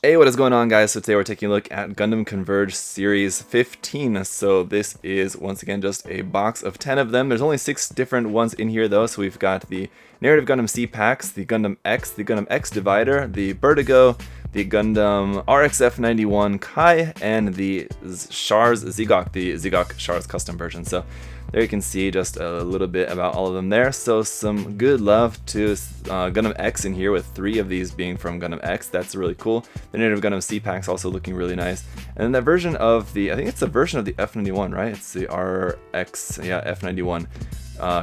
Hey, what is going on, guys? So today we're taking a look at Gundam Converge Series 15. So this is once again just a box of 10 of them. There's only 6 different ones in here though. So we've got the Narrative Gundam C-Packs, the Gundam X, the Gundam X Divider, the Bertigo, the Gundam RX F91 Kai, and the Sharas ZGok, the ZGok Sharas custom version. So there you can see just a little bit about all of them there. So some good love to Gundam X in here, with 3 of these being from Gundam X. That's really cool. The Narrative Gundam C-Packs also looking really nice. And then that version of the, I think it's a version of the F91, right? It's the RX, yeah, F91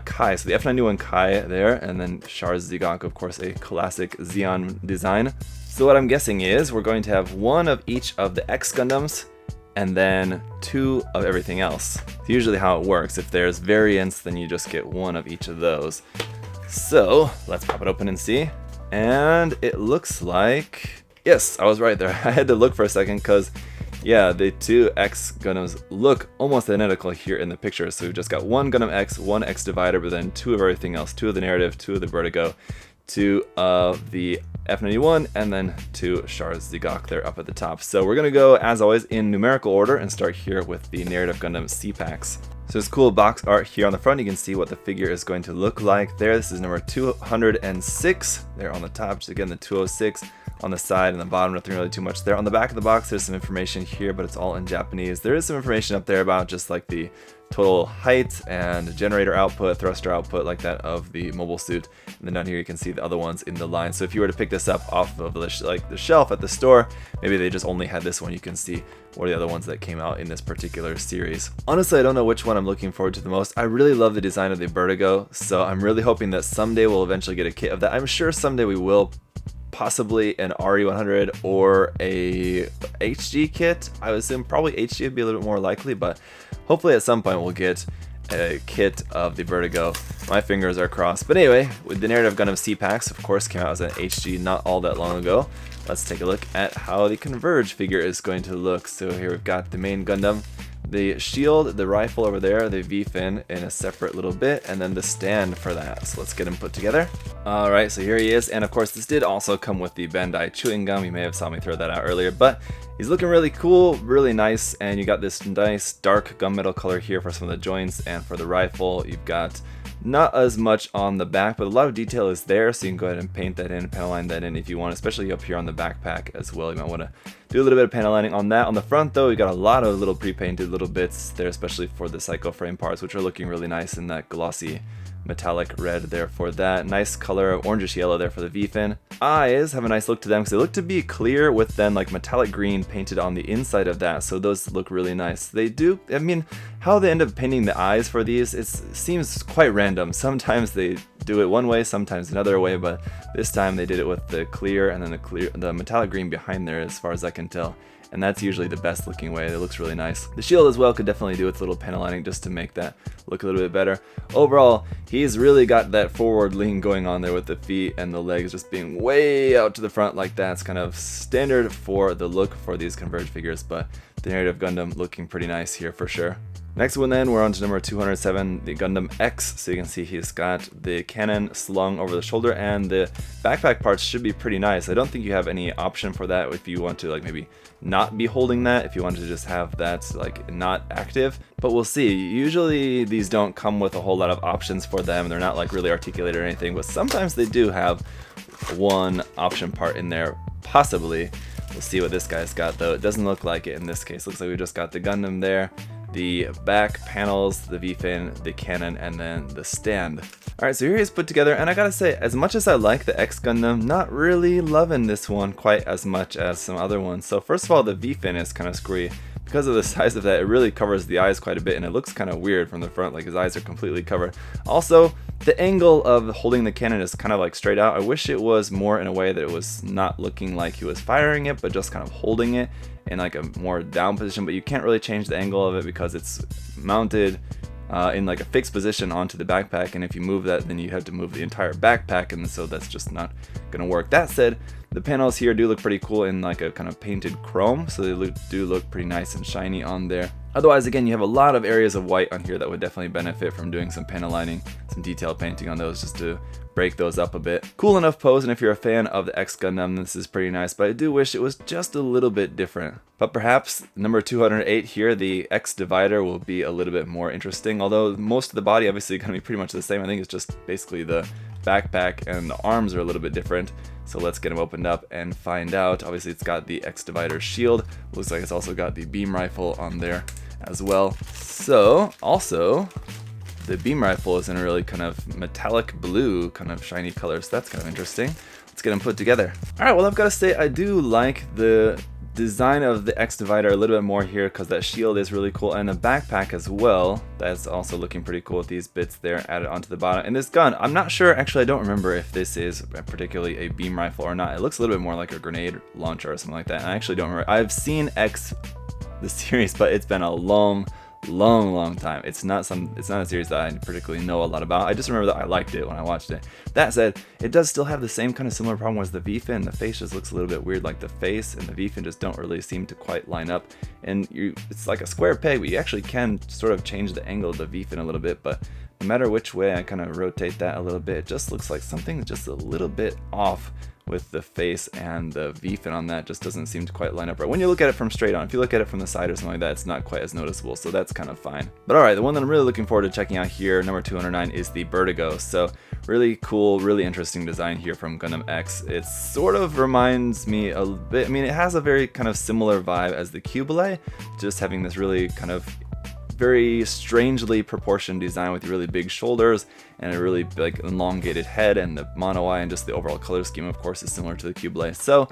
Kai. So the F91 Kai there, and then Sharas ZGok, of course, a classic Xeon design. So what I'm guessing is we're going to have 1 of each of the X Gundams, and then 2 of everything else. It's usually how it works. If there's variants, then you just get 1 of each of those. So let's pop it open and see. And it looks like, yes, I was right there. I had to look for a second because, yeah, the 2 X Gundams look almost identical here in the picture. So we've just got 1 Gundam X, 1 X Divider, but then 2 of everything else. 2 of the Narrative, 2 of the Vertigo, 2 of the F91, and then 2 Sharas ZGok there up at the top. So we're going to go, as always, in numerical order and start here with the Narrative Gundam C-Packs. So there's cool box art here on the front. You can see what the figure is going to look like there. This is number 206 there on the top. Just again, the 206 on the side and the bottom, nothing really too much there. On the back of the box, there's some information here, but it's all in Japanese. There is some information up there about just like the total height and generator output, thruster output, like that of the mobile suit. And then down here you can see the other ones in the line. So if you were to pick this up off of the shelf at the store, maybe they just only had this one. You can see what are the other ones that came out in this particular series. Honestly, I don't know which one I'm looking forward to the most. I really love the design of the Vertigo, so I'm really hoping that someday we'll eventually get a kit of that. I'm sure someday we will. Possibly an RE100 or a HG kit. I would assume probably HG would be a little bit more likely, but hopefully at some point we'll get a kit of the Vertigo. My fingers are crossed. But anyway, with the Narrative Gundam C-Packs, of course, came out as an HG not all that long ago. Let's take a look at how the Converge figure is going to look. So here we've got the main Gundam, the shield, the rifle over there, the V-fin in a separate little bit, and then the stand for that. So let's get him put together. Alright, so here he is, and of course this did also come with the Bandai chewing gum. You may have saw me throw that out earlier, but he's looking really cool, really nice, and you got this nice dark gunmetal color here for some of the joints, and for the rifle you've got not as much on the back, but a lot of detail is there, so you can go ahead and paint that in, panel line that in if you want, especially up here on the backpack as well. You might want to do a little bit of panel lining on that. On the front though, we got a lot of little pre-painted little bits there, especially for the Psycho frame parts, which are looking really nice in that glossy metallic red there for that. Nice color, orangish yellow there for the V-fin. Eyes have a nice look to them because they look to be clear with then like metallic green painted on the inside of that, so those look really nice. They do, I mean, how they end up painting the eyes for these, it seems quite random. Sometimes they do it one way, sometimes another way, but this time they did it with the clear and then the metallic green behind there, as far as I can tell. And that's usually the best looking way. It looks really nice. The shield as well could definitely do its little panel lining just to make that look a little bit better. Overall, he's really got that forward lean going on there with the feet and the legs just being way out to the front like that. It's kind of standard for the look for these Converge figures, but the Narrative Gundam looking pretty nice here for sure. Next one then, we're on to number 207, the Gundam X. So you can see he's got the cannon slung over the shoulder, and the backpack parts should be pretty nice. I don't think you have any option for that if you want to like maybe not be holding that, if you want to just have that like not active, but we'll see. Usually these don't come with a whole lot of options for them. They're not like really articulated or anything, but sometimes they do have one option part in there, possibly. We'll see what this guy's got though. It doesn't look like it in this case. Looks like we just got the Gundam there, the back panels, the V-fin, the cannon, and then the stand. Alright, so here he's put together, and I gotta say, as much as I like the X Gundam, not really loving this one quite as much as some other ones. So first of all, the V-fin is kind of screwy. Because of the size of that, it really covers the eyes quite a bit, and it looks kind of weird from the front, like his eyes are completely covered. Also, the angle of holding the cannon is kind of like straight out. I wish it was more in a way that it was not looking like he was firing it, but just kind of holding it in like a more down position, but you can't really change the angle of it because it's mounted in like a fixed position onto the backpack, and if you move that, then you have to move the entire backpack, and so that's just not gonna work. That said, The panels here do look pretty cool in like a kind of painted chrome, so they do look pretty nice and shiny on there. Otherwise, again, you have a lot of areas of white on here that would definitely benefit from doing some panel lining, some detailed painting on those just to break those up a bit. Cool enough pose, and if you're a fan of the X Gundam, this is pretty nice, but I do wish it was just a little bit different. But perhaps number 208 here, the X Divider, will be a little bit more interesting, although most of the body obviously going to be pretty much the same. I think it's just basically the backpack and the arms are a little bit different. So let's get them opened up and find out. Obviously it's got the X Divider shield. Looks like it's also got the beam rifle on there as well. So also the beam rifle is in a really kind of metallic blue kind of shiny color, so that's kind of interesting. Let's get them put together. Alright, well, I've got to say I do like the design of the X Divider a little bit more here because that shield is really cool, and the backpack as well, that's also looking pretty cool with these bits there added onto the bottom. And this gun, I'm not sure, actually I don't remember if this is particularly a beam rifle or not. It looks a little bit more like a grenade launcher or something like that, and I actually don't remember. I've seen X the series, but it's been a long time. It's not a series that I particularly know a lot about. I just remember that I liked it when I watched it. That said, it does still have the same kind of similar problem as the V-fin. The face just looks a little bit weird, like the face and the V-fin just don't really seem to quite line up. And it's like a square peg, but you actually can sort of change the angle of the V-fin a little bit, but no matter which way I kind of rotate that a little bit, it just looks like something just a little bit off with the face, and the V-fin on that just doesn't seem to quite line up right when you look at it from straight on. If you look at it from the side or something like that, it's not quite as noticeable, so that's kind of fine. But alright, the one that I'm really looking forward to checking out here, number 209, is the Bertigo. So really cool, really interesting design here from Gundam X. It sort of reminds me a bit, I mean, it has a very kind of similar vibe as the Cubile, just having this really kind of very strangely proportioned design with really big shoulders and a really big elongated head, and the mono eye and just the overall color scheme, of course, is similar to the Cubile. So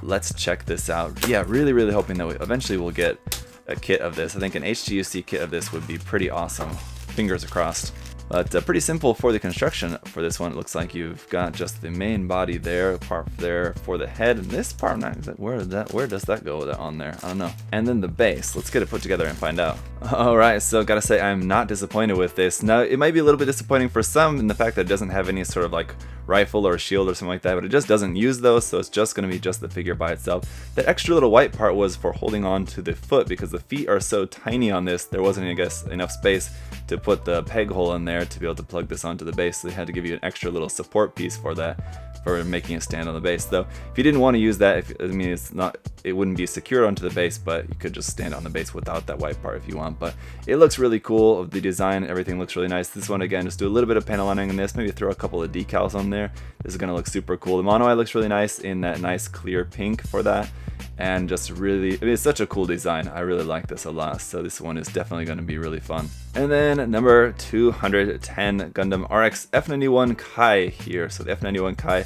let's check this out. Yeah, really hoping that eventually we'll get a kit of this. I think an HGUC kit of this would be pretty awesome. Fingers crossed. But pretty simple for the construction for this one. It looks like you've got just the main body there, part there for the head, and this part, where does that go on there? I don't know. And then the base. Let's get it put together and find out. Alright, so gotta say I'm not disappointed with this. Now, it might be a little bit disappointing for some in the fact that it doesn't have any sort of like rifle or shield or something like that, but it just doesn't use those, so it's just going to be just the figure by itself. That extra little white part was for holding on to the foot, because the feet are so tiny on this, there wasn't, I guess, enough space to put the peg hole in there to be able to plug this onto the base, so they had to give you an extra little support piece for that, for making it stand on the base. Though if you didn't want to use that, it wouldn't be secured onto the base, but you could just stand on the base without that white part if you want. But it looks really cool. The design, everything looks really nice. This one, again, just do a little bit of panel lining in this, maybe throw a couple of decals on there. This is going to look super cool. The mono eye looks really nice in that nice clear pink for that, and just really, it's such a cool design. I really like this a lot, so this one is definitely going to be really fun. And then number 210, Gundam RX F91 Kai here. So the F91 Kai,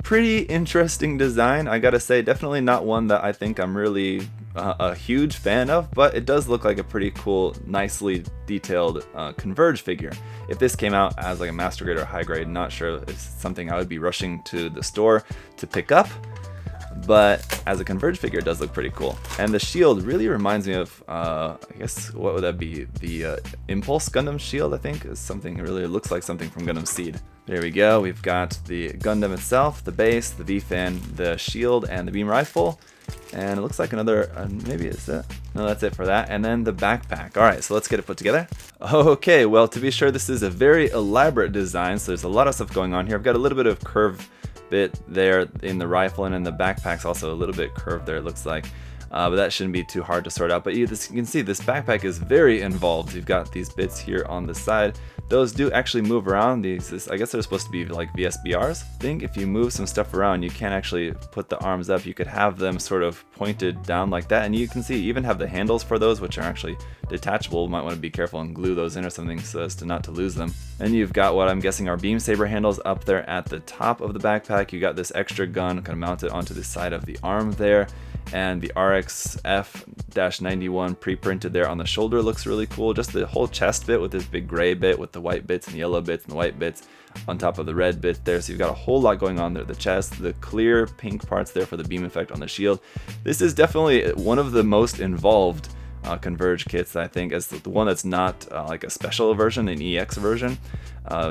pretty interesting design, I gotta say. Definitely not one that I think I'm really a huge fan of, but it does look like a pretty cool, nicely detailed Converge figure. If this came out as like a master grade or high grade, not sure if it's something I would be rushing to the store to pick up, but as a Converge figure, it does look pretty cool. And the shield really reminds me of, I guess, what would that be? The Impulse Gundam shield, I think, is something, it really looks like something from Gundam Seed. There we go, we've got the Gundam itself, the base, the V-fin, the shield, and the beam rifle. And it looks like another, maybe is that? No, that's it for that. And then the backpack. Alright, so let's get it put together. Okay, well, to be sure, this is a very elaborate design, so there's a lot of stuff going on here. I've got a little bit of curve bit there in the rifle, and in the backpack's also a little bit curved there, it looks like. But that shouldn't be too hard to sort out. But you can see this backpack is very involved. You've got these bits here on the side. Those do actually move around. I guess they're supposed to be like VSBRs. I think if you move some stuff around, you can actually put the arms up. You could have them sort of pointed down like that. And you can see, you even have the handles for those, which are actually detachable. You might want to be careful and glue those in or something so as to not to lose them. And you've got what I'm guessing are beam saber handles up there at the top of the backpack. You got this extra gun kind of mounted onto the side of the arm there. And the RX F91 pre-printed there on the shoulder looks really cool. Just the whole chest bit with this big gray bit with the white bits and the yellow bits and the white bits on top of the red bit there. So you've got a whole lot going on there. The chest, the clear pink parts there for the beam effect on the shield. This is definitely one of the most involved Converge kits that I think is the one that's not like a special version, an EX version.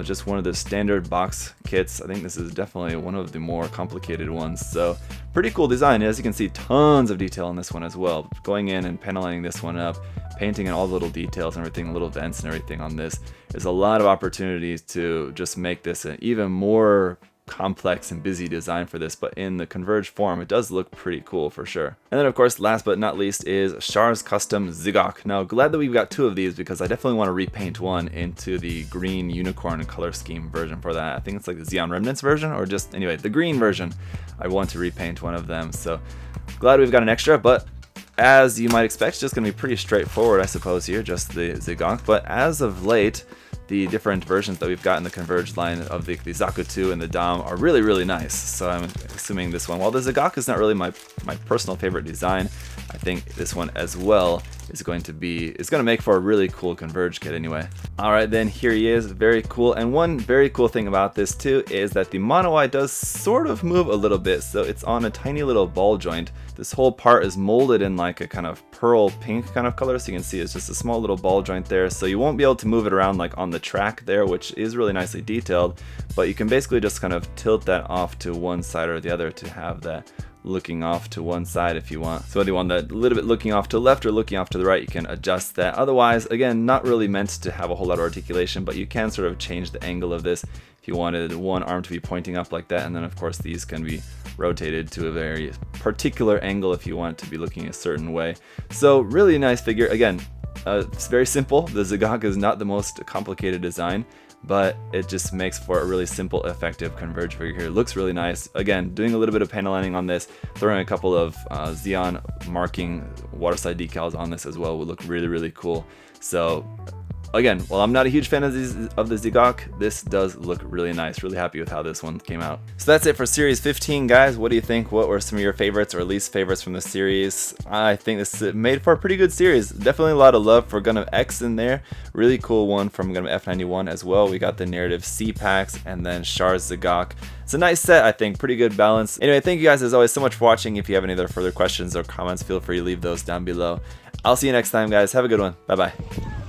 Just one of the standard box kits. I think this is definitely one of the more complicated ones. So pretty cool design. As you can see, tons of detail in this one as well. Going in and paneling this one up, painting in all the little details and everything, little vents and everything on this. There's a lot of opportunities to just make this an even more complex and busy design for this, but in the Converge form it does look pretty cool for sure. And then of course, last but not least, is Sharas custom ZGok. Now glad that we've got two of these, because I definitely want to repaint one into the green unicorn color scheme version for that. I think it's like the Xeon Remnants version, or just anyway the green version. I want to repaint one of them, so glad we've got an extra. But as you might expect, it's just going to be pretty straightforward, I suppose, here, just the ZGok. But as of late, the different versions that we've got in the Converge line of the Zaku 2 and the Dom are really nice. So I'm assuming this one, while the ZGok is not really my personal favorite design, I think this one as well is going to make for a really cool Converge kit anyway. Alright, then here he is, very cool. And one very cool thing about this too is that the mono eye does sort of move a little bit, so it's on a tiny little ball joint. This whole part is molded in like a kind of pearl pink kind of color, so you can see it's just a small little ball joint there, so you won't be able to move it around like on the track there, which is really nicely detailed, but you can basically just kind of tilt that off to one side or the other to have that looking off to one side if you want. So whether you want that a little bit looking off to the left or looking off to the right, you can adjust that. Otherwise, again, not really meant to have a whole lot of articulation, but you can sort of change the angle of this if you wanted one arm to be pointing up like that, and then of course these can be rotated to a very particular angle if you want it to be looking a certain way. So really nice figure. Again, it's very simple. The ZGok is not the most complicated design, but it just makes for a really simple, effective Converge figure here. It looks really nice. Again, doing a little bit of panel lining on this, throwing a couple of Xeon marking waterside decals on this as well would look really cool. So again, while I'm not a huge fan of the ZGok, this does look really nice. Really happy with how this one came out. So that's it for Series 15, guys. What do you think? What were some of your favorites or least favorites from the series? I think this made for a pretty good series. Definitely a lot of love for Gundam X in there. Really cool one from Gundam F91 as well. We got the Narrative C-Packs and then Sharas ZGok. It's a nice set, I think. Pretty good balance. Anyway, thank you guys as always so much for watching. If you have any other further questions or comments, feel free to leave those down below. I'll see you next time, guys. Have a good one. Bye-bye.